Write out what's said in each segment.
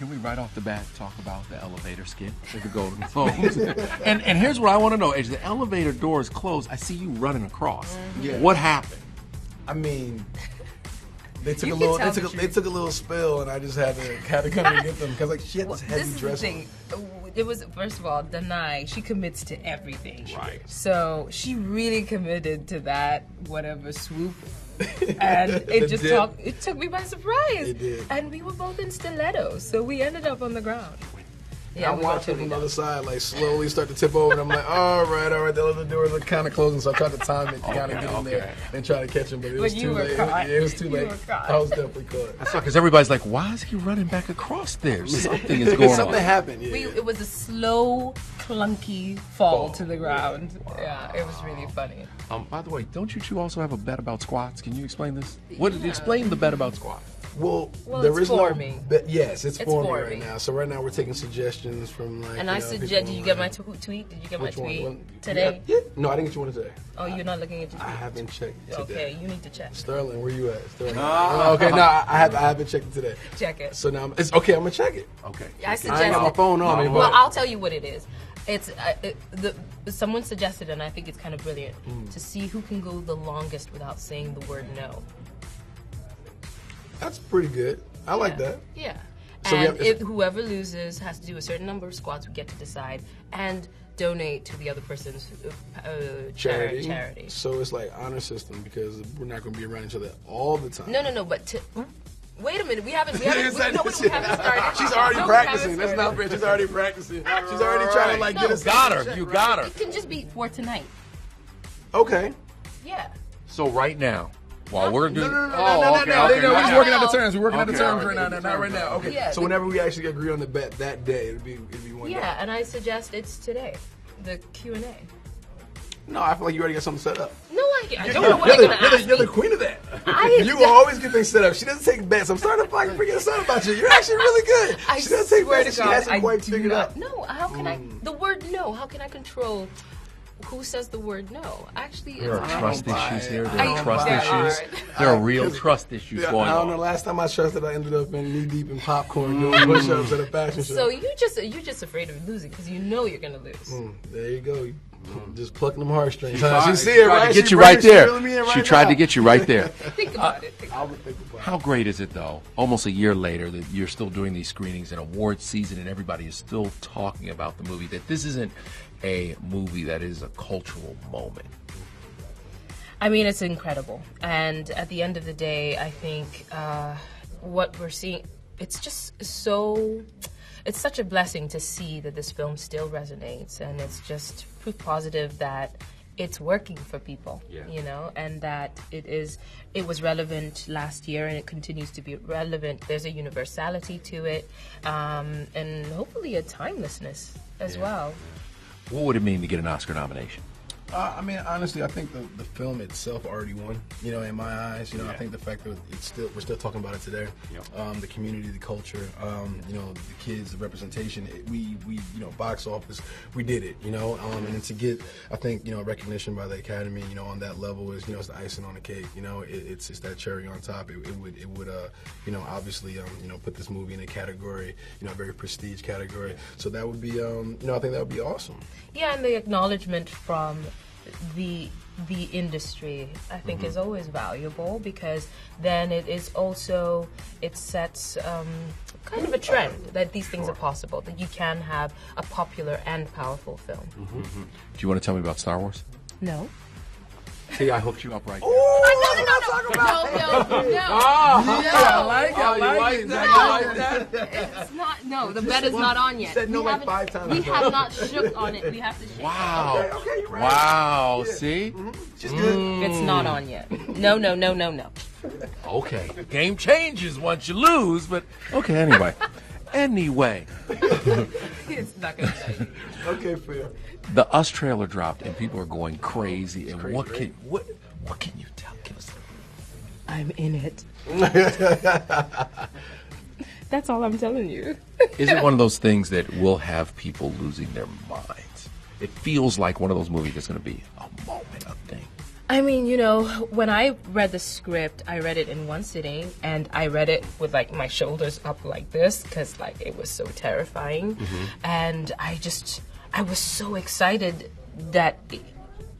Can we right off the bat talk about the elevator skit with the golden phones? and here's what I want to know: as the elevator door is closed, I see you running across. Yeah. What happened? I mean, they took a little spill, and I just had to come and get them because like she had this heavy dress on. It was, first of all, Danai, she commits to everything. Right. So she really committed to that whatever swoop. And it took me by surprise. It did. And we were both in stilettos, so we ended up on the ground. Yeah, I'm watching from the other side, like slowly start to tip over, and I'm like, all right, the other doors are kind of closing, so I tried to time it to kind of get in there and try to catch him, but it was too late. It was too late. I was definitely caught. That's because everybody's like, why is he running back across there? Something is going on. Something happened. Yeah. It was a slow, clunky fall to the ground. Yeah, it was really funny. By the way, don't you two also have a bet about squats? Can you explain this? Explain the bet about squats. Well, there is no me. Yes, it's for me right now. So right now we're taking suggestions from like. And I suggest. Did you get my tweet? Did you get my tweet today? Yeah. No, I didn't get you one today. Oh, you're not looking at your tweet. I haven't checked today. Okay, you need to check. Sterling, where you at? Sterling. Okay, no, I haven't checked it today. Check it. So now it's okay. I'm gonna check it. Okay. I suggest. I ain't got my phone on me. Well, I'll tell you what it is. It's someone suggested, and I think it's kind of brilliant to see who can go the longest without saying the word no. That's pretty good. I like that. Yeah. So and whoever loses has to do a certain number of squats. We get to decide and donate to the other person's charity. So it's like honor system because we're not going to be around each other all the time. No. But wait a minute. We haven't started. She's already practicing. That's not fair. She's already practicing. She's already trying to get us. You got her. It can just be for tonight. Okay. Yeah. So right now. While we're doing No. We're just working out the terms. We're working out the terms right now. Not right now. Okay. Yeah, so whenever we actually agree on the bet that day, it'd be one day. Yeah, and I suggest it's today, the Q&A. No, I feel like you already got something set up. No, I don't know what I'm gonna ask. You're the queen of that. You always get things set up. She doesn't take bets. I'm starting to fucking forget something about you. You're actually really good. She doesn't take bets. She hasn't quite figured out. No, how can I? The word no. How can I control? Who says the word no? Actually, there are trust issues here. There are real trust issues going on. I don't know. Last time I trusted, I ended up in knee deep in popcorn doing push-ups at a fashion show. So you're just afraid of losing because you know you're gonna lose. There you go. Just plucking them heartstrings. She see it, right? She tried to get you right there. Think about it. How great is it, though, almost a year later, that you're still doing these screenings in awards season and everybody is still talking about the movie, that this isn't a movie that is a cultural moment? I mean, it's incredible. And at the end of the day, I think what we're seeing, it's just so... It's such a blessing to see that this film still resonates, and it's just proof positive that it's working for people, you know, and that it was relevant last year and it continues to be relevant. There's a universality to it, and hopefully a timelessness as well. What would it mean to get an Oscar nomination? I mean, honestly, I think the film itself already won. You know, in my eyes, I think the fact that we're still talking about it today. The community, the culture, you know, the kids, the representation. We box office, we did it. You know, and to get, I think, recognition by the Academy, on that level is, it's the icing on the cake. You know, it's that cherry on top. It would obviously, put this movie in a category, a very prestige category. So that would be, I think that would be awesome. Yeah, and the acknowledgement from the industry, I think, is always valuable, because then it sets kind of a trend that these things are possible, that you can have a popular and powerful film. Do you want to tell me about Star Wars? No. See, I hooked you up right there. No. I like that. It's not. No, the bet is not on yet. Said no like 5 times. We have not shook on it. We have to shake. Wow. Okay, you're right. Wow. Yeah. See? She's good. It's not on yet. No. Okay. The game changes once you lose, but okay. Anyway. It's not gonna change. Okay, fair. The Us trailer dropped, and people are going crazy. And what can you tell? Give us. I'm in it. That's all I'm telling you. Is it one of those things that will have people losing their minds? It feels like one of those movies that's going to be a moment of thing. I mean, you know, when I read the script, I read it in one sitting, and I read it with like my shoulders up like this because like it was so terrifying, and I was so excited that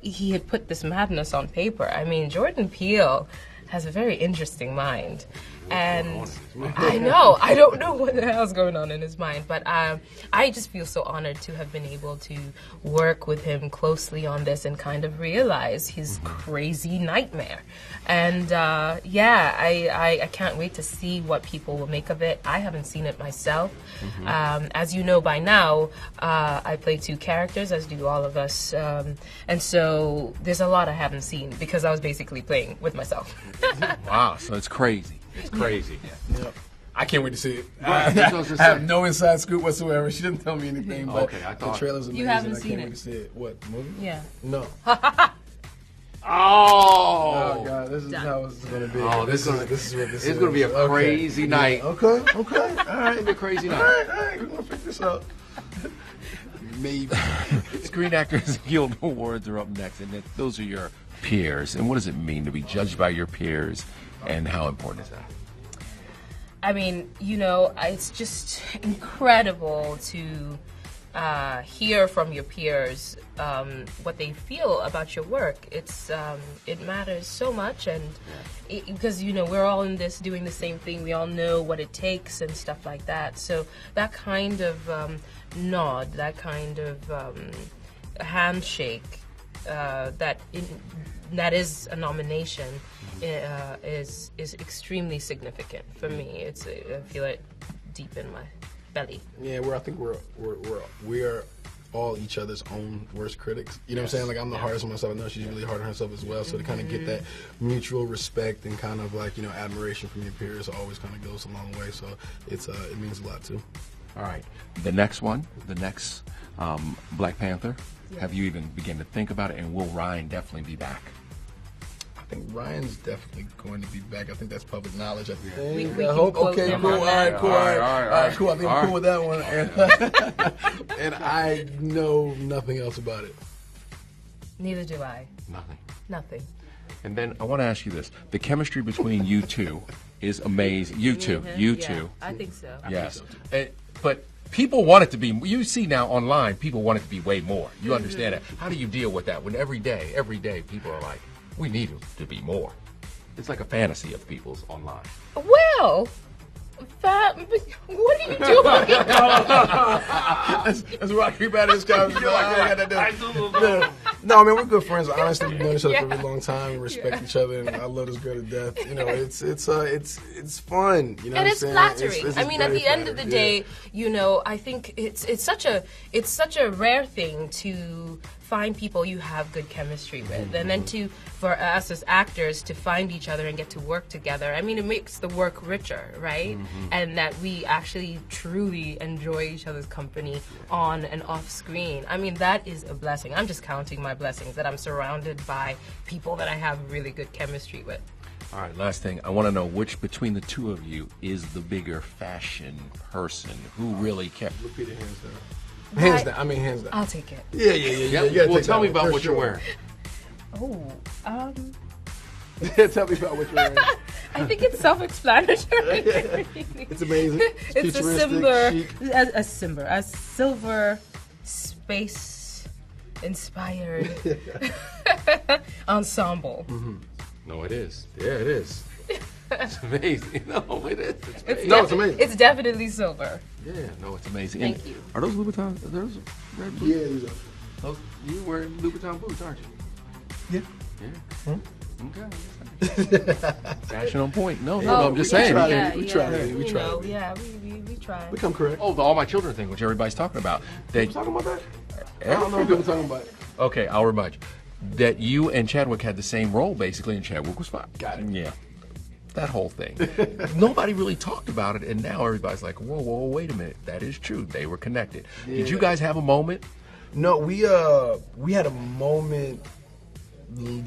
he had put this madness on paper. I mean, Jordan Peele has a very interesting mind. And I know, I don't know what the hell's going on in his mind, but I just feel so honored to have been able to work with him closely on this and kind of realize his crazy nightmare. And I can't wait to see what people will make of it. I haven't seen it myself. As you know by now, I play 2 characters, as do all of us. And so there's a lot I haven't seen because I was basically playing with myself. Wow, so it's crazy. It's crazy. Yep. I can't wait to see it. Right, I have no inside scoop whatsoever. She didn't tell me anything, but Okay, I thought- the trailer's amazing. You haven't I seen can't it? wait to see it. What, movie? Yeah. No. Oh, God, this is how it's going to be. Oh, this is what this it's is. going to be a Okay. crazy night. Okay, all right. It's a crazy All night. right, we're going to figure this out. Maybe. Screen Actors Guild Awards are up next, and those are your peers. And what does it mean to be judged by your peers, and how important is that? I mean, you know, it's just incredible to hear from your peers what they feel about your work. It matters so much, and because you know we're all in this doing the same thing. We all know what it takes and stuff like that. So that kind of nod, that kind of handshake, that is a nomination. Is extremely significant for me. I feel it deep in my belly. Yeah, I think we're all each other's own worst critics. You know what I'm saying? Like I'm the hardest on myself. I know she's really hard on herself as well. So to kind of get that mutual respect and kind of like admiration from your peers always kind of goes a long way. So it means a lot too. All right. The next Black Panther. Have you even begun to think about it? And will Ryan definitely be back? I think Ryan's definitely going to be back. I think that's public knowledge. I think. We I can hope. quote Okay, him cool. on All that. right, cool. All right, cool. I think I'm cool with that one. And I know nothing else about it. Neither do I. Nothing. And then I want to ask you this: the chemistry between you two is amazing. You two. Yeah, I think so. Yes. But people want it to be. You see now online, people want it to be way more. You understand that? How do you deal with that when every day, people are like, we need it to be more? It's like a fantasy of people's online. Well, what are you doing? That's where I keep out of this conversation. No, I mean we're good friends. Honestly, we've known each other for a really long time. We respect each other, and I love this girl to death. It's fun. You know, And it's what I'm saying? flattering. It's I mean, at very the end of the flattering, day, I think it's such a rare thing to find people you have good chemistry with, and then for us as actors to find each other and get to work together. I mean, it makes the work richer, right? And that we actually truly enjoy each other's company on and off screen. I mean, that is a blessing. I'm just counting my blessings that I'm surrounded by people that I have really good chemistry with. All right, last thing. I want to know which between the two of you is the bigger fashion person who really cares. Lupita, hands down. Hands down. I mean, hands down. I'll take it. Yeah. You gotta Well, take tell that me one, about for what you're sure. wearing. Tell me about what you're wearing. I think it's self-explanatory. It's amazing. It's a silver space inspired ensemble. No, it is. Yeah, it is. It's amazing. No, it is. It's amazing. It's amazing. It's definitely silver. Yeah, no, it's amazing. Thank And you. Are those Louboutins? Are those red boots? Yeah, these are. Those, you wearing Louboutin boots, aren't you? Yeah. Okay. Fashion on point. No, I'm just we saying. tried. We tried. We tried. know, yeah, we tried. We come correct. Oh, the All My Children thing, which everybody's talking about. That, You talking about that? I don't know what people talking about. okay, I'll remind you. That you and Chadwick had the same role, basically, and Chadwick was fine. Got it. Yeah. That whole thing. Nobody really talked about it, and now everybody's like, whoa, wait a minute. That is true. They were connected. Did you guys have a moment? No, we had a moment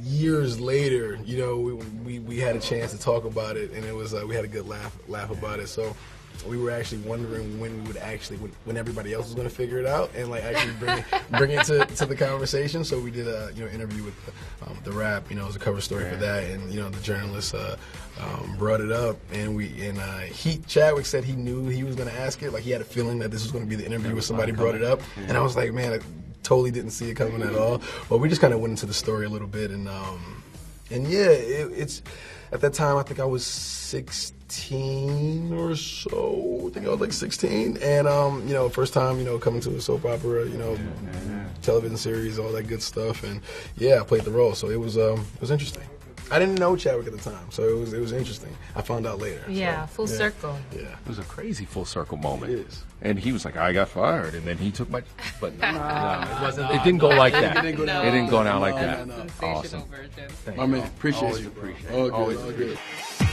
years later. You know, we had a chance to talk about it, and it was we had a good laugh about it. So we were actually wondering when we would when everybody else was going to figure it out and like actually bring it to the conversation. So we did a interview with the Rap, it was a cover story for that, and the journalist brought it up, and Chadwick said he knew he was going to ask it, like he had a feeling that this was going to be the interview where somebody brought it up, and I was like, man, I totally didn't see it coming at all. But we just kind of went into the story a little bit, and yeah, it's at that time I think I was 16 or so. I think I was like 16, and first time coming to a soap opera, television series, all that good stuff, and yeah, I played the role, so it was interesting. I didn't know Chadwick at the time, so it was interesting. I found out later. Yeah, full circle. Yeah, It was a crazy full circle moment. it is. And he was like, I got fired, and then he took my. But no, it wasn't. It didn't go like that. It didn't go down like that. Sensational Awesome. version. Thank My you. man, appreciate Always you. appreciate it. All good, Always all appreciate good. it.